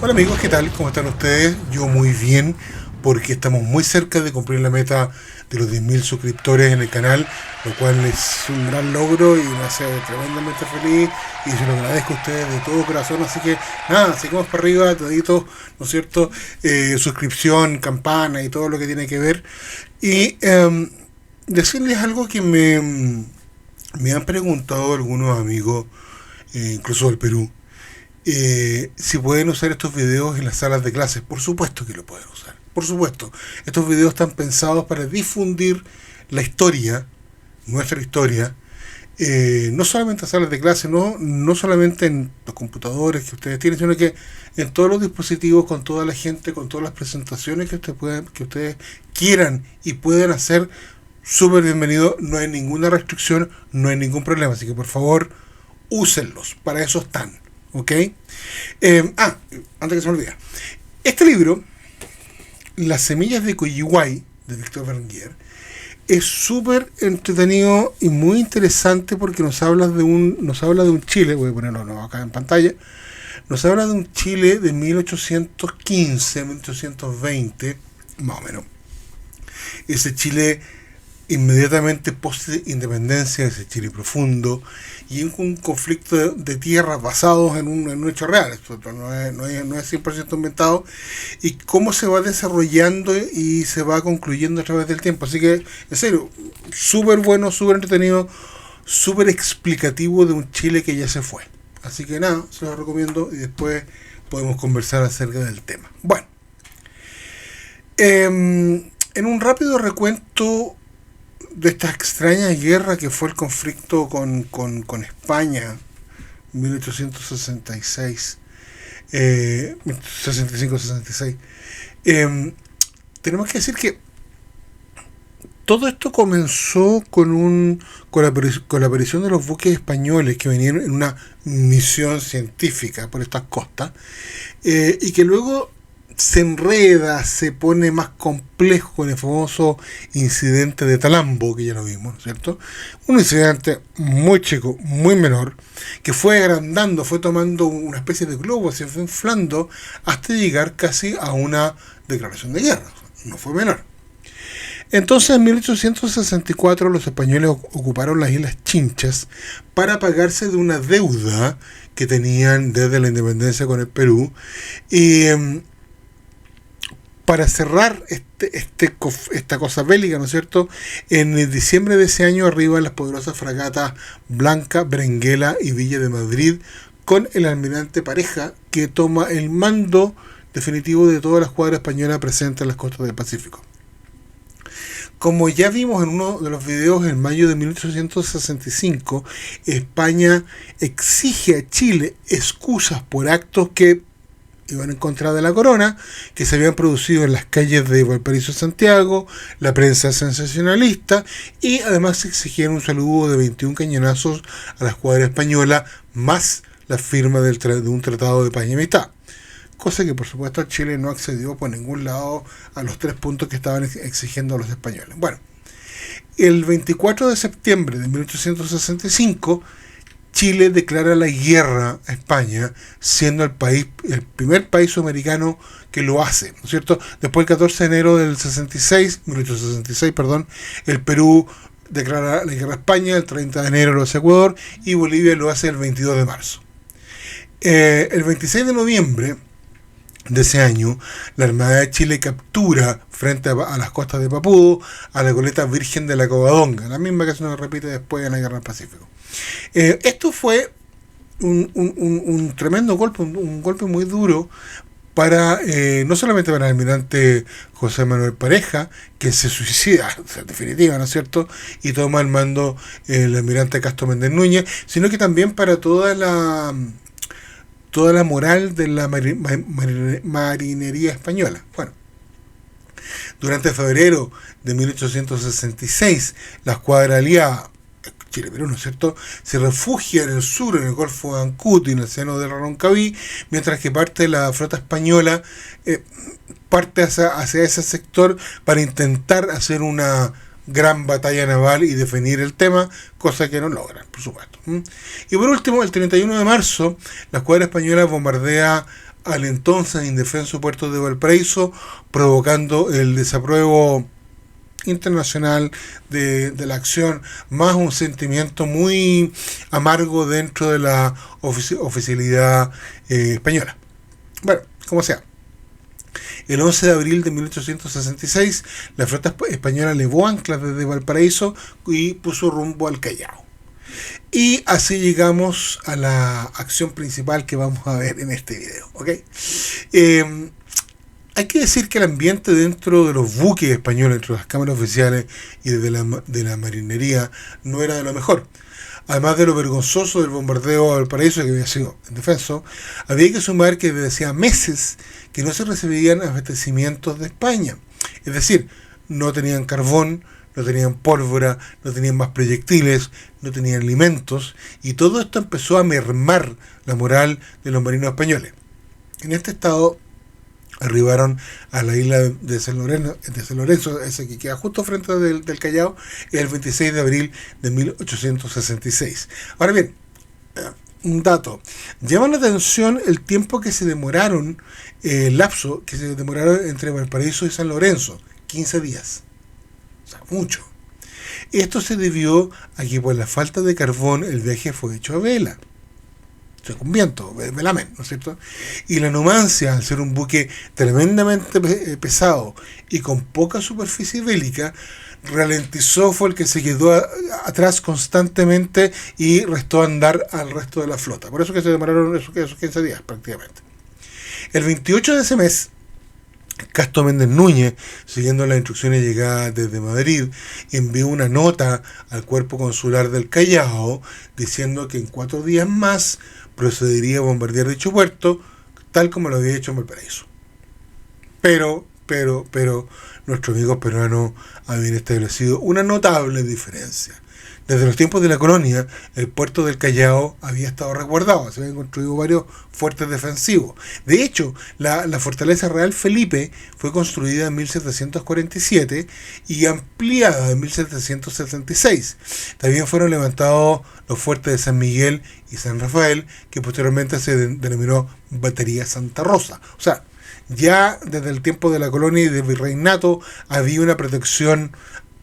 Hola amigos, ¿qué tal? ¿Cómo están ustedes? Yo muy bien, porque estamos muy cerca de cumplir la meta de los 10.000 suscriptores en el canal, lo cual es un gran logro y me hace tremendamente feliz y se lo agradezco a ustedes de todo corazón. Así que nada, seguimos para arriba, toditos, ¿no es cierto? Suscripción, campana y todo lo que tiene que ver. Y decirles algo que me han preguntado algunos amigos, incluso del Perú. Si pueden usar estos videos en las salas de clases. Por supuesto que lo pueden usar, por supuesto. Estos videos están pensados para difundir la historia, nuestra historia, no solamente en salas de clase, no solamente en los computadores que ustedes tienen, sino que en todos los dispositivos, con toda la gente, con todas las presentaciones que ustedes quieran y puedan hacer. Súper bienvenido, no hay ninguna restricción, no hay ningún problema, así que por favor úsenlos, para eso están. ¿Ok? Antes que se me olvide. Este libro, Las semillas de Coyihuay, de Víctor Berenguer, es súper entretenido y muy interesante porque nos habla de un Chile, voy a ponerlo acá en pantalla, nos habla de un Chile de 1815, 1820, más o menos. Ese Chile inmediatamente post-independencia, ese Chile profundo, y un conflicto de tierras basados en un hecho real. Esto no es 100% inventado, y cómo se va desarrollando y se va concluyendo a través del tiempo. Así que, en serio, súper bueno, súper entretenido, súper explicativo de un Chile que ya se fue. Así que nada, se los recomiendo y después podemos conversar acerca del tema. Bueno, en un rápido recuento de esta extraña guerra que fue el conflicto con España, 1866, 65-66, tenemos que decir que todo esto comenzó con la aparición de los buques españoles que venían en una misión científica por estas costas, y que luego se enreda, se pone más complejo con el famoso incidente de Talambo, que ya lo vimos, ¿no es cierto? Un incidente muy chico, muy menor, que fue agrandando, fue tomando una especie de globo, se fue inflando hasta llegar casi a una declaración de guerra. No fue menor. Entonces, en 1864, los españoles ocuparon las Islas Chinchas para pagarse de una deuda que tenían desde la independencia con el Perú, y para cerrar esta cosa bélica, ¿no es cierto? En diciembre de ese año arriban las poderosas fragatas Blanca, Berenguela y Villa de Madrid, con el almirante Pareja, que toma el mando definitivo de toda la escuadra española presente en las costas del Pacífico. Como ya vimos en uno de los videos, en mayo de 1865, España exige a Chile excusas por actos que iban en contra de la corona, que se habían producido en las calles de Valparaíso y Santiago, la prensa sensacionalista, y además exigían un saludo de 21 cañonazos a la escuadra española, más la firma de un tratado de paz y amistad. Cosa que por supuesto Chile no accedió por ningún lado a los 3 puntos que estaban exigiendo a los españoles. Bueno, el 24 de septiembre de 1865, Chile declara la guerra a España, siendo el primer país sudamericano que lo hace, ¿no es cierto? Después, el 14 de enero del 1866, el Perú declara la guerra a España, el 30 de enero lo hace Ecuador, y Bolivia lo hace el 22 de marzo. El 26 de noviembre de ese año, la Armada de Chile captura frente a las costas de Papudo a la goleta Virgen de la Covadonga, la misma que se nos repite después en la Guerra del Pacífico. Esto fue un tremendo golpe, un golpe muy duro para no solamente para el almirante José Manuel Pareja, que se suicida, o sea, en definitiva, ¿no es cierto?, y toma el mando el almirante Castro Méndez Núñez, sino que también para toda la moral de la marinería española. Bueno, durante febrero de 1866, la escuadra aliada, Chile-Perú, ¿no es cierto?, se refugia en el sur, en el Golfo de Ancud y en el seno de Roncaví, mientras que parte de la flota española parte hacia ese sector para intentar hacer una gran batalla naval y definir el tema, cosa que no logran, por supuesto. Y por último, el 31 de marzo, la escuadra española bombardea al entonces indefenso puerto de Valparaíso, provocando el desapruebo internacional de la acción, más un sentimiento muy amargo dentro de la oficialidad española. Bueno, como sea. El 11 de abril de 1866, la flota española levó anclas desde Valparaíso y puso rumbo al Callao. Y así llegamos a la acción principal que vamos a ver en este video, ¿ok? Hay que decir que el ambiente dentro de los buques españoles, dentro de las cámaras oficiales y de la marinería, no era de lo mejor. Además de lo vergonzoso del bombardeo a Valparaíso, que había sido indefenso, había que sumar que desde hacía meses que no se recibían abastecimientos de España. Es decir, no tenían carbón, no tenían pólvora, no tenían más proyectiles, no tenían alimentos, y todo esto empezó a mermar la moral de los marinos españoles. En este estado arribaron a la isla de San Lorenzo, ese que queda justo frente del Callao, el 26 de abril de 1866. Ahora bien, un dato. Llama la atención el tiempo que se demoraron, el lapso que se demoraron entre Valparaíso y San Lorenzo, 15 días. O sea, mucho. Esto se debió a que por la falta de carbón el viaje fue hecho a vela. O sea, con viento, velamen, ¿no es cierto? Y la Numancia, al ser un buque tremendamente pesado y con poca superficie bélica, ralentizó, fue el que se quedó atrás constantemente y restó a andar al resto de la flota. Por eso que se demoraron esos 15 días prácticamente. El 28 de ese mes, Castro Méndez Núñez, siguiendo las instrucciones llegadas desde Madrid, envió una nota al cuerpo consular del Callao diciendo que en 4 días más procedería a bombardear dicho puerto, tal como lo había hecho en Valparaíso. Pero, nuestros amigos peruanos habían establecido una notable diferencia. Desde los tiempos de la colonia, el puerto del Callao había estado resguardado, se habían construido varios fuertes defensivos. De hecho, la fortaleza Real Felipe fue construida en 1747 y ampliada en 1776. También fueron levantados los fuertes de San Miguel y San Rafael, que posteriormente se denominó Batería Santa Rosa. O sea, ya desde el tiempo de la colonia y del virreinato había una protección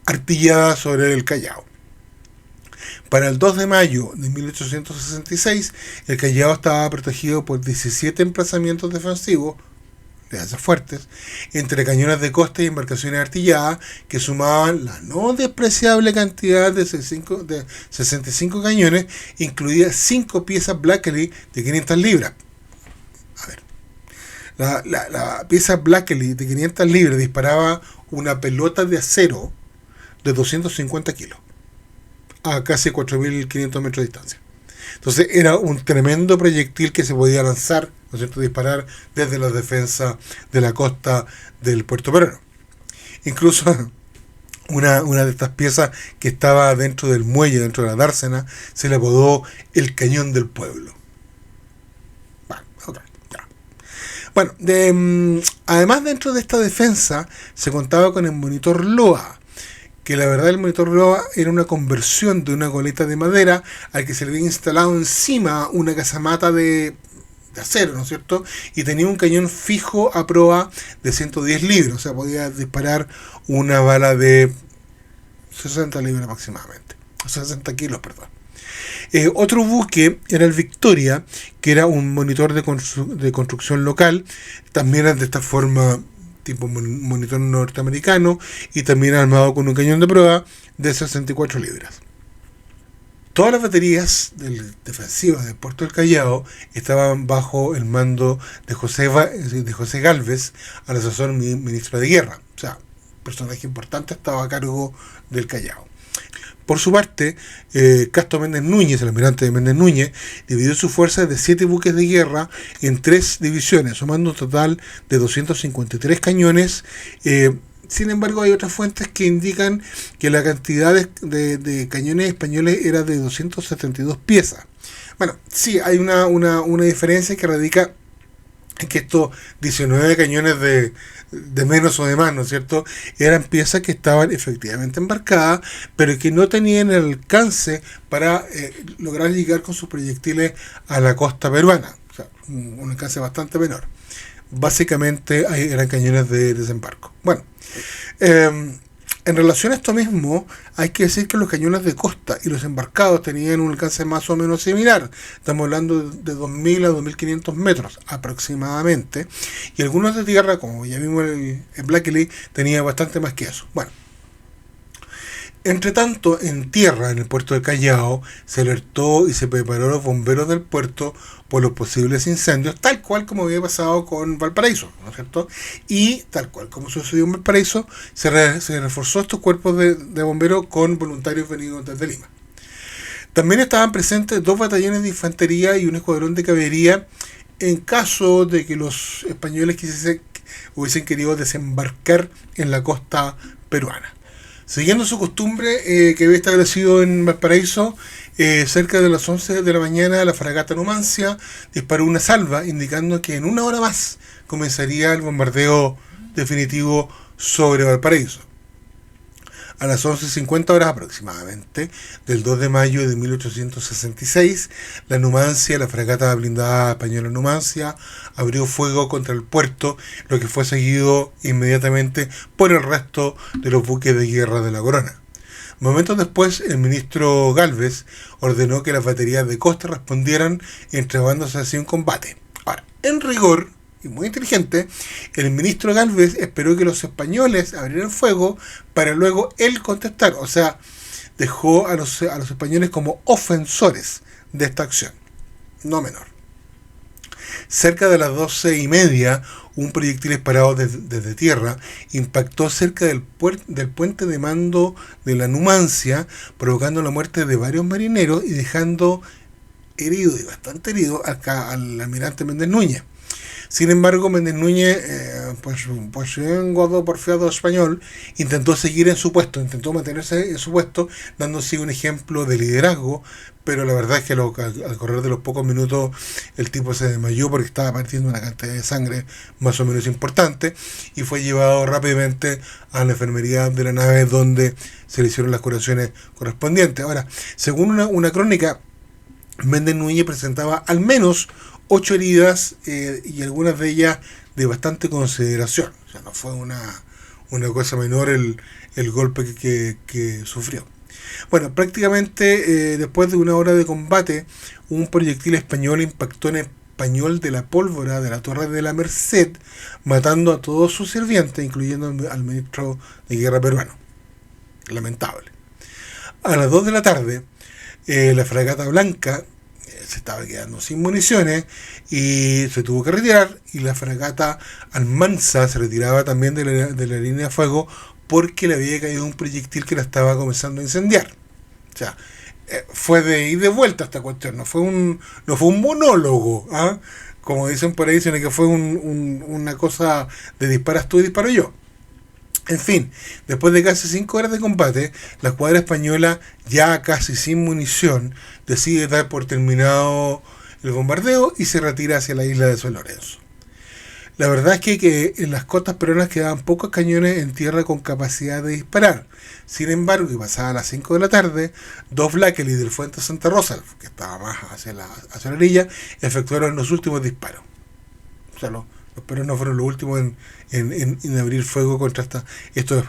artillada sobre el Callao. Para el 2 de mayo de 1866, el Callao estaba protegido por 17 emplazamientos defensivos, de esas fuertes, entre cañones de costa y embarcaciones artilladas, que sumaban la no despreciable cantidad de 65 cañones, incluidas 5 piezas Blackley de 500 libras. A ver, la pieza Blackley de 500 libras disparaba una pelota de acero de 250 kilos. A casi 4.500 metros de distancia. Entonces era un tremendo proyectil que se podía lanzar, ¿no es cierto?, disparar desde la defensa de la costa del puerto peruano. Incluso una de estas piezas que estaba dentro del muelle, dentro de la dársena, se le apodó el cañón del pueblo. Bueno, además dentro de esta defensa se contaba con el monitor Loa, que la verdad el monitor Loa era una conversión de una goleta de madera al que se le había instalado encima una casamata de acero, ¿no es cierto? Y tenía un cañón fijo a proa de 110 libras, o sea, podía disparar una bala de 60 libras aproximadamente, 60 kilos, perdón. Otro buque era el Victoria, que era un monitor de construcción local, también era de esta forma tipo monitor norteamericano y también armado con un cañón de prueba de 64 libras. Todas las baterías defensivas del puerto del Callao estaban bajo el mando de José Gálvez, a la sazón ministro de Guerra. O sea, personaje importante estaba a cargo del Callao. Por su parte, Castro Méndez Núñez, el almirante de Méndez Núñez, dividió sus fuerzas de 7 buques de guerra en 3 divisiones, sumando un total de 253 cañones. Sin embargo, hay otras fuentes que indican que la cantidad de cañones españoles era de 272 piezas. Bueno, sí, hay una diferencia que radica en que estos 19 cañones de menos o de más, ¿no es cierto?, eran piezas que estaban efectivamente embarcadas, pero que no tenían el alcance para lograr llegar con sus proyectiles a la costa peruana. o sea, un alcance bastante menor. Básicamente eran cañones de desembarco. Bueno, en relación a esto mismo, hay que decir que los cañones de costa y los embarcados tenían un alcance más o menos similar. Estamos hablando de 2.000 a 2.500 metros aproximadamente. Y algunos de tierra, como ya vimos en Blackley, tenía bastante más que eso. Bueno, entre tanto, en tierra, en el puerto de Callao, se alertó y se preparó a los bomberos del puerto por los posibles incendios, tal cual como había pasado con Valparaíso, ¿no es cierto? Y tal cual como sucedió en Valparaíso, se reforzó estos cuerpos de bomberos con voluntarios venidos desde Lima. También estaban presentes 2 batallones de infantería y un escuadrón de caballería en caso de que los españoles hubiesen querido desembarcar en la costa peruana. Siguiendo su costumbre que había establecido en Valparaíso, cerca de las 11 de la mañana la fragata Numancia disparó una salva indicando que en una hora más comenzaría el bombardeo definitivo sobre Valparaíso. A las 11:50 horas aproximadamente del 2 de mayo de 1866, la Numancia, la fragata blindada española Numancia, abrió fuego contra el puerto, lo que fue seguido inmediatamente por el resto de los buques de guerra de la corona. Momentos después, el ministro Gálvez ordenó que las baterías de costa respondieran entregándose así un combate. Ahora, en rigor, y muy inteligente, el ministro Gálvez esperó que los españoles abrieran fuego para luego él contestar. O sea, dejó a los españoles como ofensores de esta acción. No menor. Cerca de las 12:30, un proyectil disparado desde tierra impactó cerca del puente de mando de la Numancia, provocando la muerte de varios marineros y dejando herido, y bastante herido, al almirante Méndez Núñez. Sin embargo, Méndez Núñez, pues un godo porfiado español, intentó seguir en su puesto, intentó mantenerse en su puesto, dándose un ejemplo de liderazgo, pero la verdad es que al correr de los pocos minutos el tipo se desmayó porque estaba partiendo una cantidad de sangre más o menos importante y fue llevado rápidamente a la enfermería de la nave donde se le hicieron las curaciones correspondientes. Ahora, según una crónica, Méndez Núñez presentaba al menos 8 heridas y algunas de ellas de bastante consideración. O sea, no fue una cosa menor el golpe que sufrió. Bueno, prácticamente después de una hora de combate, un proyectil español impactó en el pañol de la pólvora de la Torre de la Merced, matando a todos sus sirvientes, incluyendo al ministro de Guerra peruano. Lamentable. A las 2 de la tarde, la fragata Blanca se estaba quedando sin municiones y se tuvo que retirar, y la fragata Almanza se retiraba también de la línea de fuego porque le había caído un proyectil que la estaba comenzando a incendiar. O sea, fue de ir de vuelta esta cuestión, no fue un monólogo, ¿ah? Como dicen por ahí, sino que fue una cosa de disparas tú y disparo yo. En fin, después de casi 5 horas de combate, la escuadra española, ya casi sin munición, decide dar por terminado el bombardeo y se retira hacia la isla de San Lorenzo. La verdad es que en las costas peruanas quedaban pocos cañones en tierra con capacidad de disparar. Sin embargo, y pasadas las 5 de la tarde, 2 Blackley del Fuerte Santa Rosa, que estaba más hacia la orilla, efectuaron los últimos disparos. O sea, los peruanos fueron los últimos en abrir fuego contra estos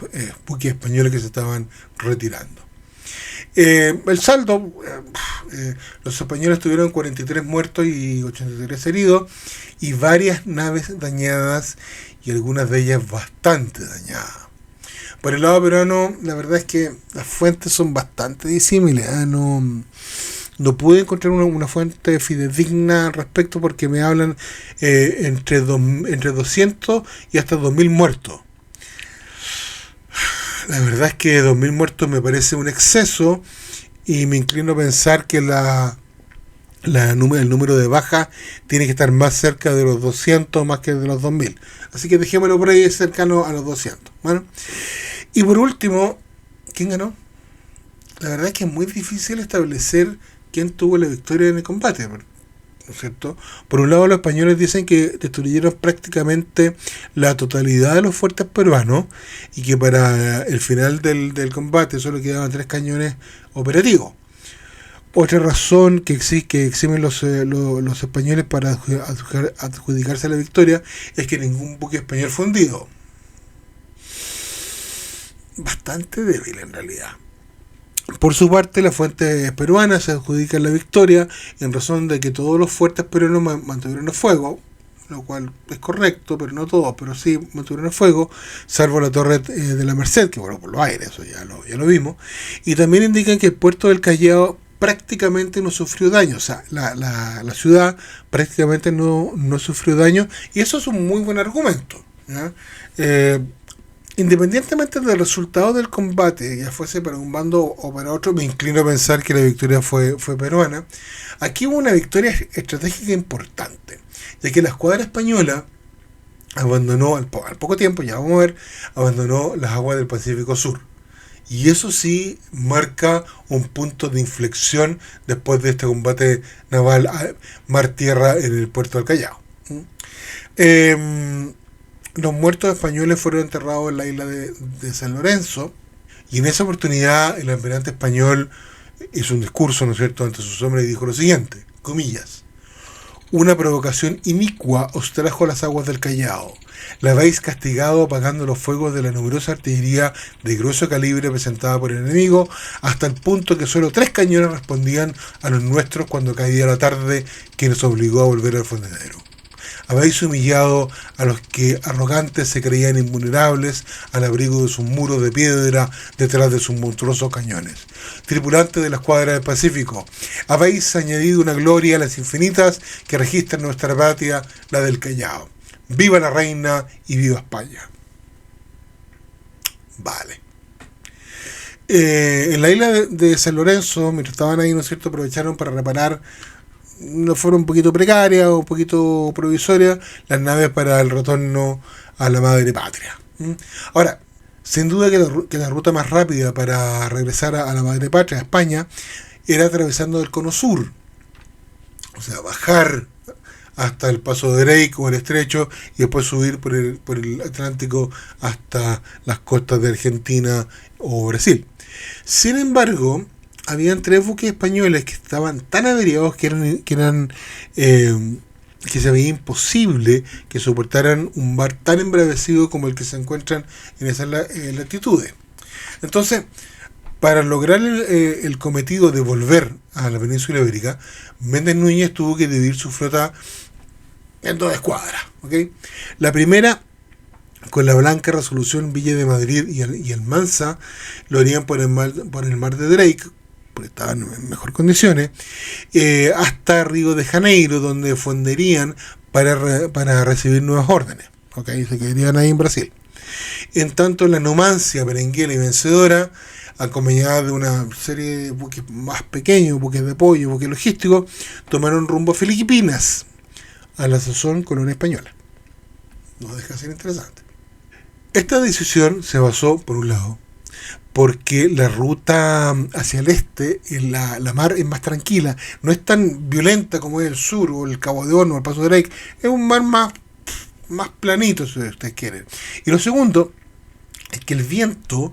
buques españoles que se estaban retirando. El saldo, los españoles tuvieron 43 muertos y 83 heridos, y varias naves dañadas, y algunas de ellas bastante dañadas. Por el lado peruano, la verdad es que las fuentes son bastante disímiles. No pude encontrar una fuente fidedigna al respecto, porque me hablan entre 200 y hasta 2.000 muertos. La verdad es que 2.000 muertos me parece un exceso, y me inclino a pensar que el número de bajas tiene que estar más cerca de los 200 más que de los 2.000. Así que dejémoslo por ahí cercano a los 200. Bueno, y por último, ¿quién ganó? La verdad es que es muy difícil establecer quién tuvo la victoria en el combate, ¿no es cierto? Por un lado, los españoles dicen que destruyeron prácticamente la totalidad de los fuertes peruanos y que para el final del combate solo quedaban 3 cañones operativos. Otra razón que eximen los españoles para adjudicarse la victoria es que ningún buque español fue hundido. Bastante débil en realidad. Por su parte, las fuentes peruanas se adjudican la victoria en razón de que todos los fuertes peruanos mantuvieron el fuego, lo cual es correcto, pero no todos, pero sí mantuvieron el fuego, salvo la torre de la Merced, que bueno, por los aires, eso ya lo vimos. Y también indican que el puerto del Callao prácticamente no sufrió daño, o sea, la ciudad prácticamente no sufrió daño, y eso es un muy buen argumento, ¿ya? Independientemente del resultado del combate, ya fuese para un bando o para otro, me inclino a pensar que la victoria fue peruana. Aquí hubo una victoria estratégica importante, ya que la escuadra española abandonó al poco tiempo, ya vamos a ver, abandonó las aguas del Pacífico Sur. Y eso sí marca un punto de inflexión después de este combate naval mar-tierra en el puerto del Callao. Los muertos españoles fueron enterrados en la isla de San Lorenzo, y en esa oportunidad el almirante español hizo un discurso, ¿no es cierto?, ante sus hombres y dijo lo siguiente, comillas: una provocación inicua os trajo las aguas del Callao. La habéis castigado apagando los fuegos de la numerosa artillería de grueso calibre presentada por el enemigo, hasta el punto que solo 3 cañones respondían a los nuestros cuando caía la tarde, que nos obligó a volver al fondeadero. Habéis humillado a los que arrogantes se creían invulnerables al abrigo de sus muros de piedra detrás de sus monstruosos cañones. Tripulantes de la escuadra del Pacífico, habéis añadido una gloria a las infinitas que registran nuestra patria, la del Callao. ¡Viva la reina y viva España! Vale. En la isla de San Lorenzo, mientras estaban ahí, ¿no es cierto?, aprovecharon para reparar, no fueron un poquito precarias o un poquito provisorias, las naves para el retorno a la madre patria. Ahora, sin duda que la ruta más rápida para regresar a la madre patria, a España, era atravesando el cono sur. O sea, bajar hasta el paso de Drake o el estrecho y después subir por el Atlántico hasta las costas de Argentina o Brasil. Sin embargo, habían 3 buques españoles que estaban tan averiados que se veía imposible que soportaran un mar tan embravecido como el que se encuentran en esas latitudes. Entonces, para lograr el cometido de volver a la península ibérica, Méndez Núñez tuvo que dividir su flota en 2 escuadras, ¿okay? La primera, con la Blanca, Resolución, Villa de Madrid y Almanza, lo harían por el mar de Drake, porque estaban en mejor condiciones, hasta Río de Janeiro, donde fonderían para recibir nuevas órdenes, ¿okay? Se quedarían ahí en Brasil. En tanto, la Numancia, Berenguela y Vencedora, acompañada de una serie de buques más pequeños, buques de apoyo, buques logísticos, tomaron rumbo a Filipinas, a la sazón colonia española. No deja de ser interesante. Esta decisión se basó, por un lado, porque la ruta hacia el este, la mar es más tranquila, no es tan violenta como es el sur, o el Cabo de Horno, o el Paso de Drake, es un mar más planito, si ustedes quieren. Y lo segundo es que el viento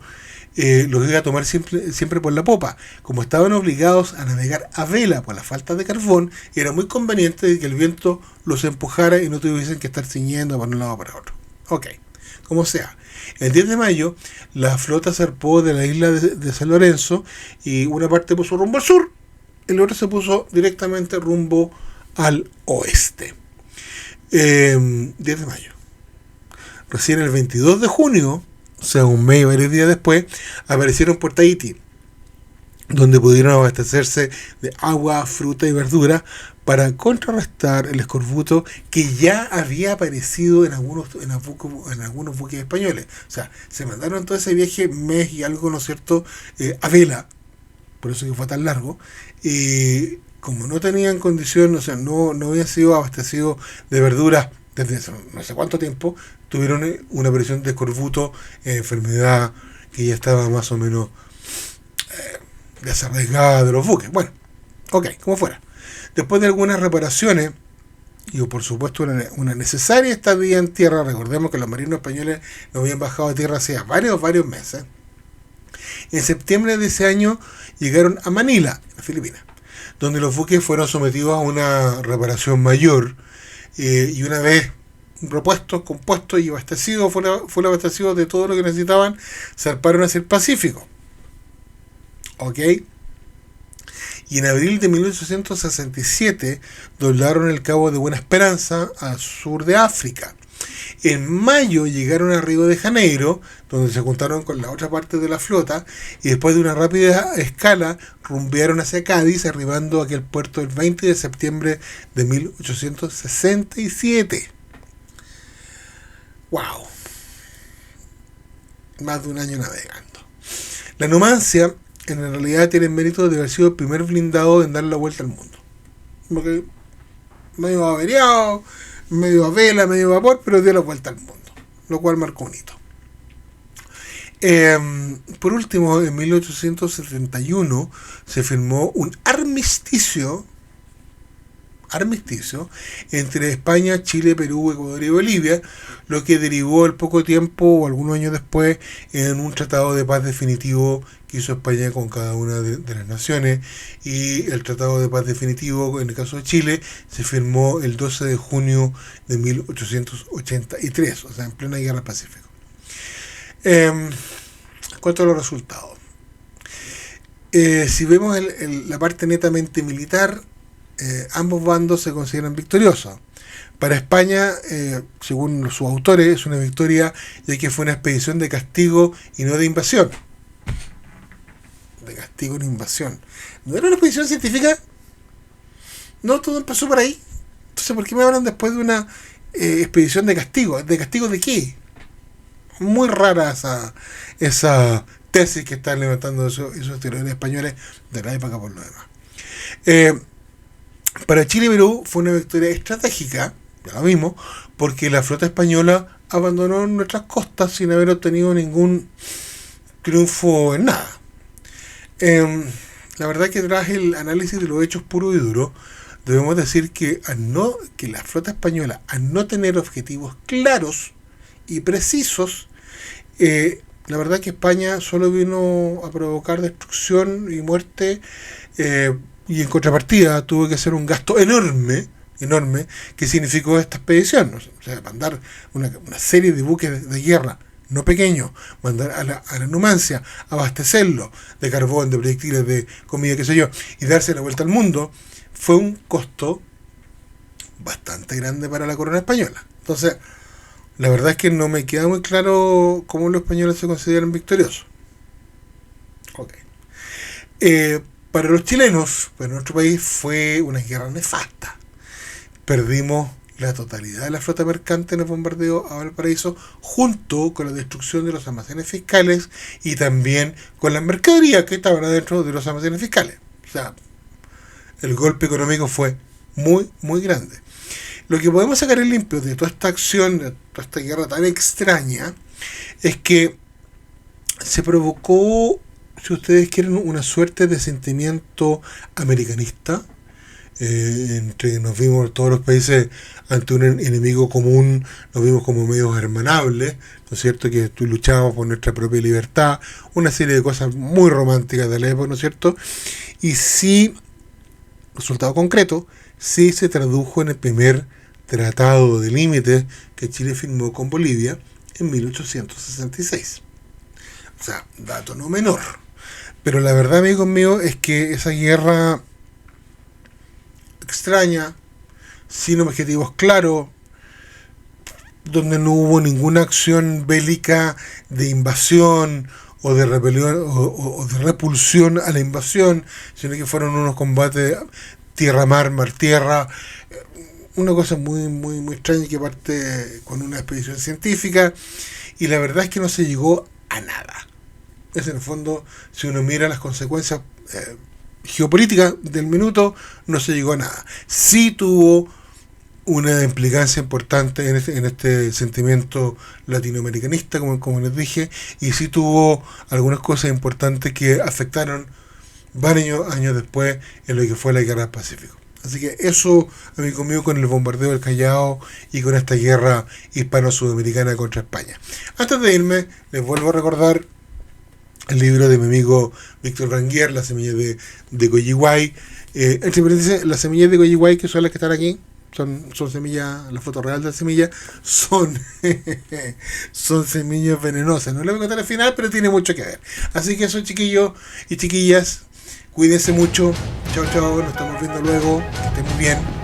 los iba a tomar siempre por la popa. Como estaban obligados a navegar a vela por la falta de carbón, era muy conveniente que el viento los empujara y no tuviesen que estar ciñendo para un lado o para otro. Ok, como sea. El 10 de mayo, la flota zarpó de la isla de San Lorenzo y una parte puso rumbo al sur y la otra se puso directamente rumbo al oeste. 10 de mayo. Recién el 22 de junio, o sea, un mes y varios días después, aparecieron por Tahití, donde pudieron abastecerse de agua, fruta y verdura para contrarrestar el escorbuto que ya había aparecido en algunos buques españoles. O sea, se mandaron todo ese viaje, mes y algo, ¿no es cierto?, a vela, por eso que fue tan largo, y como no tenían condición, o sea, no habían sido abastecidos de verduras desde no sé cuánto tiempo, tuvieron una aparición de escorbuto, enfermedad que ya estaba más o menos desarraigada de los buques. Bueno, ok, como fuera. Después de algunas reparaciones y por supuesto una necesaria estadía en tierra, recordemos que los marinos españoles no habían bajado a tierra hacía varios meses. En septiembre de ese año llegaron a Manila, en Filipinas, donde los buques fueron sometidos a una reparación mayor, y una vez repuestos, compuestos y abastecidos, fueron abastecidos de todo lo que necesitaban, zarparon hacia el Pacífico. ¿Ok? Y en abril de 1867 doblaron el Cabo de Buena Esperanza al sur de África. En mayo llegaron a Río de Janeiro, donde se juntaron con la otra parte de la flota, y después de una rápida escala rumbearon hacia Cádiz, arribando a aquel puerto el 20 de septiembre de 1867. ¡Wow! Más de un año navegando. La Numancia en realidad tiene el mérito de haber sido el primer blindado en dar la vuelta al mundo. Porque medio averiado, medio a vela, medio a vapor, pero dio la vuelta al mundo, lo cual marcó un hito. Por último, en 1871 se firmó un armisticio entre España, Chile, Perú, Ecuador y Bolivia, lo que derivó al poco tiempo o algunos años después en un tratado de paz definitivo que hizo España con cada una de las naciones, y el tratado de paz definitivo en el caso de Chile se firmó el 12 de junio de 1883, o sea, en plena guerra del Pacífico. En cuanto a los resultados, si vemos la parte netamente militar, ambos bandos se consideran victoriosos. Para España, según sus autores, es una victoria ya que fue una expedición de castigo y no de invasión. De castigo y no invasión. ¿No era una expedición científica? No, todo empezó por ahí. Entonces, ¿por qué me hablan después de una expedición de castigo? ¿De castigo de qué? Muy rara esa tesis que están levantando esos teóricos españoles de la época por lo demás. Para Chile y Perú fue una victoria estratégica, ya lo mismo, porque la flota española abandonó nuestras costas sin haber obtenido ningún triunfo en nada. La verdad que tras el análisis de los hechos puros y duros, debemos decir que la flota española, al no tener objetivos claros y precisos, la verdad que España solo vino a provocar destrucción y muerte, y en contrapartida tuvo que hacer un gasto enorme que significó esta expedición. O sea, mandar una serie de buques de guerra, no pequeños, mandar a la Numancia, abastecerlo de carbón, de proyectiles, de comida, qué sé yo, y darse la vuelta al mundo, fue un costo bastante grande para la corona española. Entonces, la verdad es que no me queda muy claro cómo los españoles se consideran victoriosos. Ok. Para los chilenos, para nuestro país, fue una guerra nefasta. Perdimos la totalidad de la flota mercante en el bombardeo a Valparaíso, junto con la destrucción de los almacenes fiscales y también con la mercadería que estaba dentro de los almacenes fiscales. O sea, el golpe económico fue muy, muy grande. Lo que podemos sacar en limpio de toda esta acción, de toda esta guerra tan extraña, es que se provocó, si ustedes quieren, una suerte de sentimiento americanista. Nos vimos todos los países ante un enemigo común, nos vimos como medios hermanables, ¿no es cierto?, que luchábamos por nuestra propia libertad, una serie de cosas muy románticas de la época, ¿no es cierto? Y sí, resultado concreto, sí se tradujo en el primer tratado de límites que Chile firmó con Bolivia en 1866. O sea, dato no menor. Pero la verdad, amigos míos, es que esa guerra extraña, sin objetivos claros, donde no hubo ninguna acción bélica de invasión o de rebelión o de repulsión a la invasión, sino que fueron unos combates tierra-mar, mar-tierra, una cosa muy, muy, muy extraña que parte con una expedición científica, y la verdad es que no se llegó a nada. Es en el fondo, si uno mira las consecuencias geopolíticas del minuto, no se llegó a nada. Sí tuvo una implicancia importante en este sentimiento latinoamericanista, como les dije, y sí tuvo algunas cosas importantes que afectaron varios años después en lo que fue la guerra del Pacífico. Así que eso, amigo mío, con el bombardeo del Callao y con esta guerra hispano-sudamericana contra España. Antes de irme, les vuelvo a recordar el libro de mi amigo Víctor Branguier, Las semillas de Goyiway. Entre paréntesis, las semillas de Goyiway, que son las que están aquí, son semillas, la foto real de la semilla, son, son semillas venenosas. No le voy a contar al final, pero tiene mucho que ver. Así que eso, chiquillos y chiquillas, cuídense mucho. Chao, chao, nos estamos viendo luego. Que estén muy bien.